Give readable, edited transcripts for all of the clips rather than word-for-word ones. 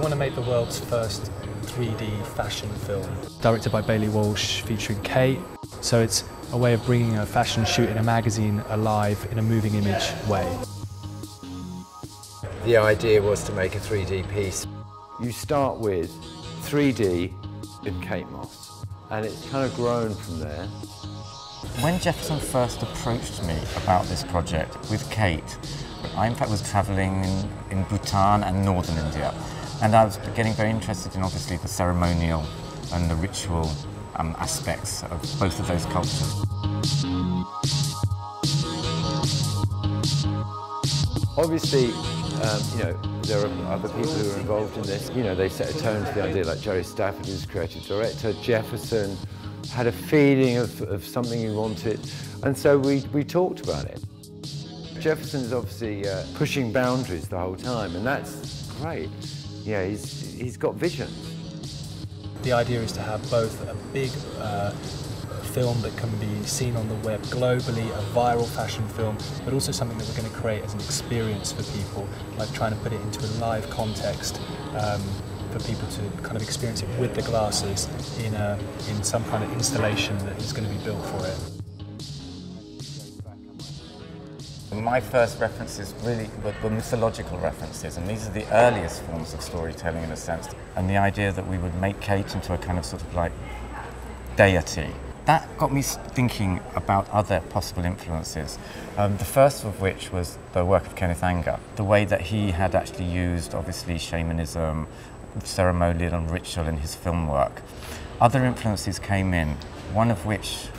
want to make the world's first 3D fashion film. Directed by Bailey Walsh, featuring Kate. So it's a way of bringing a fashion shoot in a magazine alive in a moving image way. The idea was to make a 3D piece. You start with 3D in Kate Moss, and it's kind of grown from there. When Jefferson first approached me about this project with Kate, I in fact was travelling in Bhutan and northern India, and I was getting very interested in obviously the ceremonial and the ritual aspects of both of those cultures. Obviously, you know, there are other people who are involved in this. You know, they set a tone to the idea, like Jerry Stafford, who's creative director. Jefferson had a feeling of something he wanted, and so we talked about it. Jefferson is obviously pushing boundaries the whole time, and that's great. Yeah, he's got vision. The idea is to have both a big film that can be seen on the web globally, a viral fashion film, but also something that we're going to create as an experience for people, like trying to put it into a live context for people to kind of experience it with the glasses in some kind of installation that is going to be built for it. My first references really were mythological references, and these are the earliest forms of storytelling in a sense. And the idea that we would make Kate into a kind of sort of like deity. That got me thinking about other possible influences. The first of which was the work of Kenneth Anger, the way that he had actually used obviously shamanism, ceremonial and ritual in his film work. Other influences came in, one of which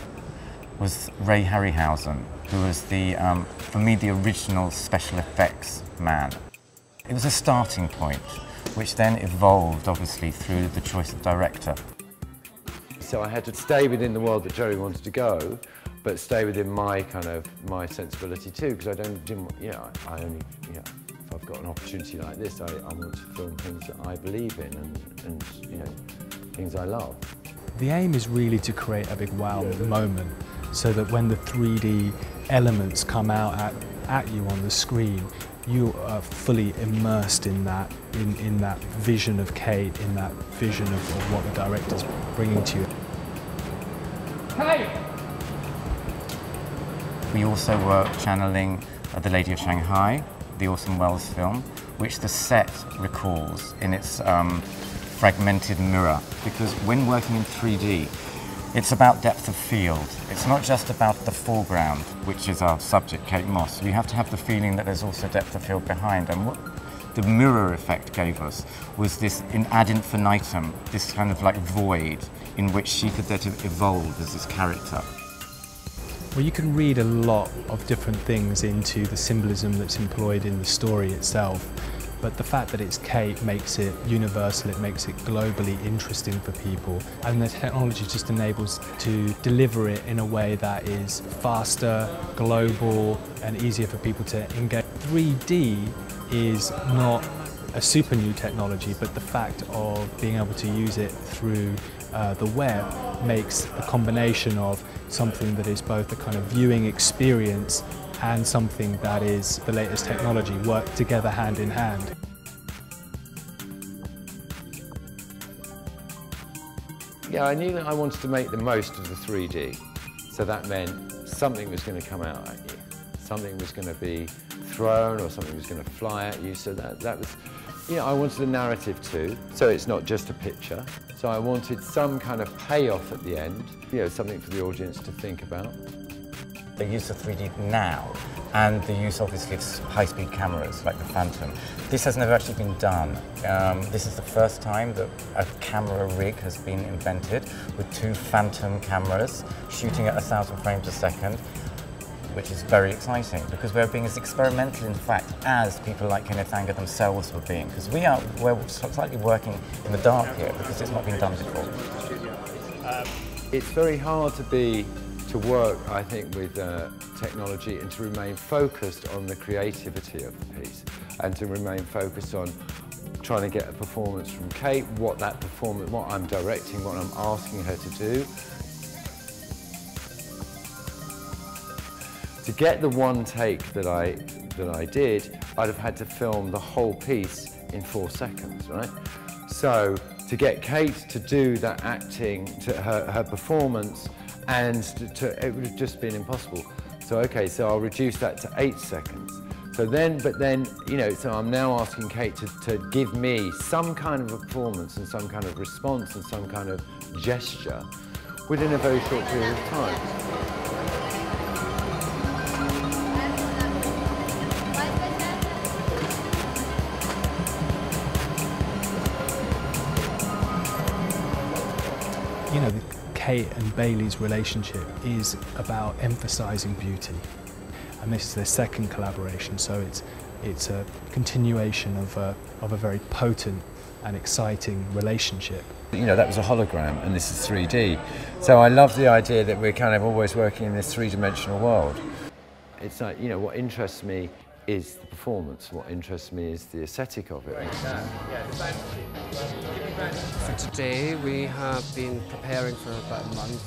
was Ray Harryhausen, who was for me, the original special effects man. It was a starting point, which then evolved, obviously, through the choice of director. So I had to stay within the world that Jerry wanted to go, but stay within my sensibility too, because I only, if I've got an opportunity like this, I want to film things that I believe in and you know, things I love. The aim is really to create a big wow moment, so that when the 3D elements come out at you on the screen, you are fully immersed in that vision of Kate, in that vision of what the director's bringing to you. Hey! We also were channeling The Lady of Shanghai, the Orson Welles film, which the set recalls in its fragmented mirror, because when working in 3D, it's about depth of field. It's not just about the foreground, which is our subject, Kate Moss. We have to have the feeling that there's also depth of field behind. And what the mirror effect gave us was this ad infinitum, this kind of like void in which she could then evolve as this character. Well, you can read a lot of different things into the symbolism that's employed in the story itself. But the fact that it's Kate makes it universal, it makes it globally interesting for people, and the technology just enables to deliver it in a way that is faster, global, and easier for people to engage. 3D is not a super new technology, but the fact of being able to use it through the web makes a combination of something that is both a kind of viewing experience and something that is the latest technology work together hand in hand. Yeah, I knew that I wanted to make the most of the 3D. So that meant something was going to come out at you. Something was going to be thrown or something was going to fly at you. So that was, you know, I wanted a narrative too. So it's not just a picture. So I wanted some kind of payoff at the end, you know, something for the audience to think about. The use of 3D now, and the use obviously of high-speed cameras like the Phantom. This has never actually been done. This is the first time that a camera rig has been invented with 2 Phantom cameras shooting at 1,000 frames a second, which is very exciting because we're being as experimental, in fact, as people like Kenneth Anger themselves were being, because we're slightly working in the dark here because it's not been done before. It's very hard to work, I think, with technology and to remain focused on the creativity of the piece and to remain focused on trying to get a performance from Kate, what I'm directing, what I'm asking her to do. To get the one take that I did, I'd have had to film the whole piece in 4 seconds, right? So to get Kate to do that acting, to her performance, and it would have just been impossible. So okay, so I'll reduce that to 8 seconds. So then, you know, so I'm now asking Kate to give me some kind of a performance and some kind of response and some kind of gesture within a very short period of time. You know, Kate and Bailey's relationship is about emphasising beauty. And this is their second collaboration, so it's a continuation of a very potent and exciting relationship. You know, that was a hologram and this is 3D. So I love the idea that we're kind of always working in this three-dimensional world. It's like, you know, what interests me is the performance. What interests me is the aesthetic of it. For today, we have been preparing for about a month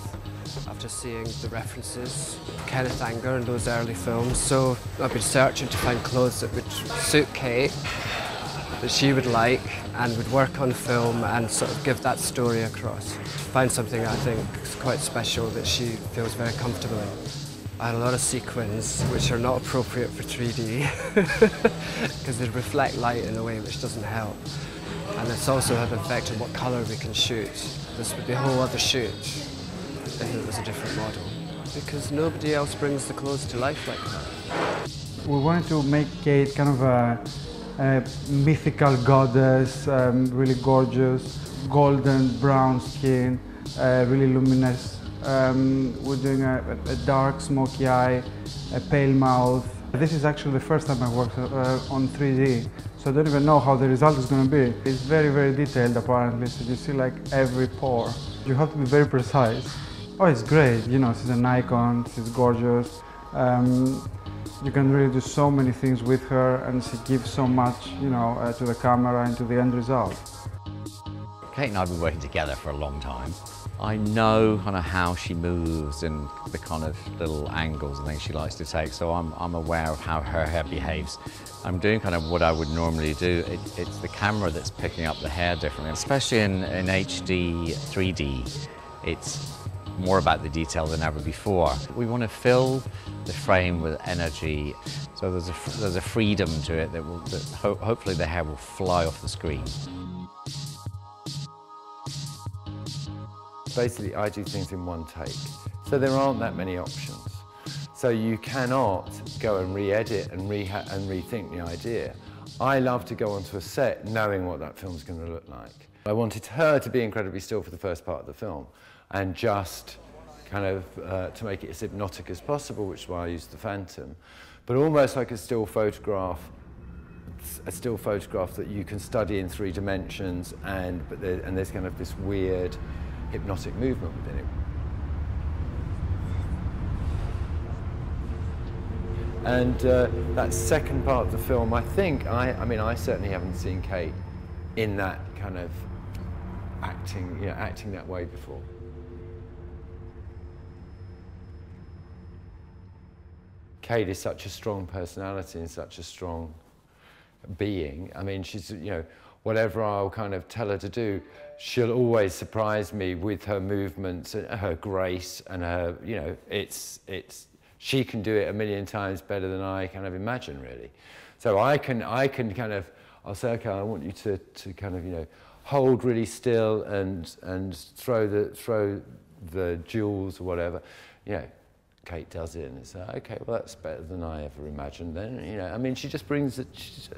after seeing the references, Kenneth Anger and those early films. So I've been searching to find clothes that would suit Kate, that she would like, and would work on film and sort of give that story across. Find something I think is quite special that she feels very comfortable in. I had a lot of sequins which are not appropriate for 3D because they reflect light in a way which doesn't help. And it's also had an effect on what colour we can shoot. This would be a whole other shoot if it was a different model, because nobody else brings the clothes to life like that. We wanted to make Kate kind of a mythical goddess, really gorgeous, golden brown skin, really luminous. We're doing a dark smoky eye, a pale mouth. This is actually the first time I worked on 3D, so I don't even know how the result is going to be. It's very, very detailed apparently, so you see like every pore. You have to be very precise. Oh, it's great, you know, she's an icon, she's gorgeous. You can really do so many things with her, and she gives so much, you know, to the camera and to the end result. Kate and I have been working together for a long time. I know kind of how she moves and the kind of little angles and things she likes to take, so I'm aware of how her hair behaves. I'm doing kind of what I would normally do. It's the camera that's picking up the hair differently, especially in HD 3D. It's more about the detail than ever before. We want to fill the frame with energy, so there's a freedom to it that hopefully the hair will fly off the screen. Basically, I do things in one take, so there aren't that many options. So you cannot go and re-edit and rethink the idea. I love to go onto a set knowing what that film's going to look like. I wanted her to be incredibly still for the first part of the film, and just kind of to make it as hypnotic as possible, which is why I used the Phantom, but almost like a still photograph that you can study in 3 dimensions, and there's kind of this weird hypnotic movement within it. And that second part of the film, I think, I mean, I certainly haven't seen Kate in that kind of acting, you know, acting that way before. Kate is such a strong personality and such a strong being. I mean, she's, you know, whatever I'll kind of tell her to do, she'll always surprise me with her movements and her grace and her, you know, she can do it a million times better than I kind of imagine, really. So I can kind of, I'll say, okay, I want you to kind of, you know, hold really still and throw the jewels or whatever. You know, Kate does it, and it's like, okay, well, that's better than I ever imagined then. You know, I mean, she just brings it, she's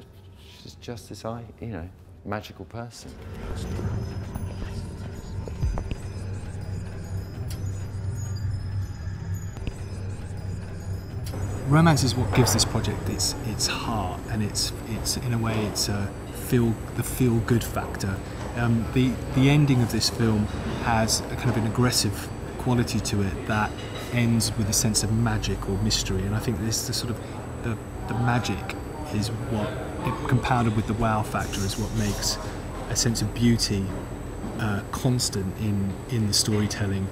just this, you know, magical person. Romance is what gives this project its heart, and it's in a way it's the feel-good factor. The ending of this film has a kind of an aggressive quality to it that ends with a sense of magic or mystery, and I think this the sort of the magic is what, compounded with the wow factor, is what makes a sense of beauty constant in the storytelling.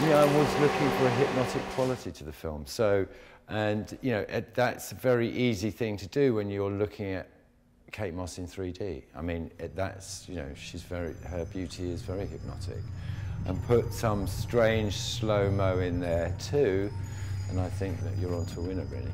Yeah, I was looking for a hypnotic quality to the film. So, and you know, that's a very easy thing to do when you're looking at Kate Moss in 3D. I mean, that's, you know, her beauty is very hypnotic. And put some strange slow-mo in there too, and I think that you're on to a winner, really.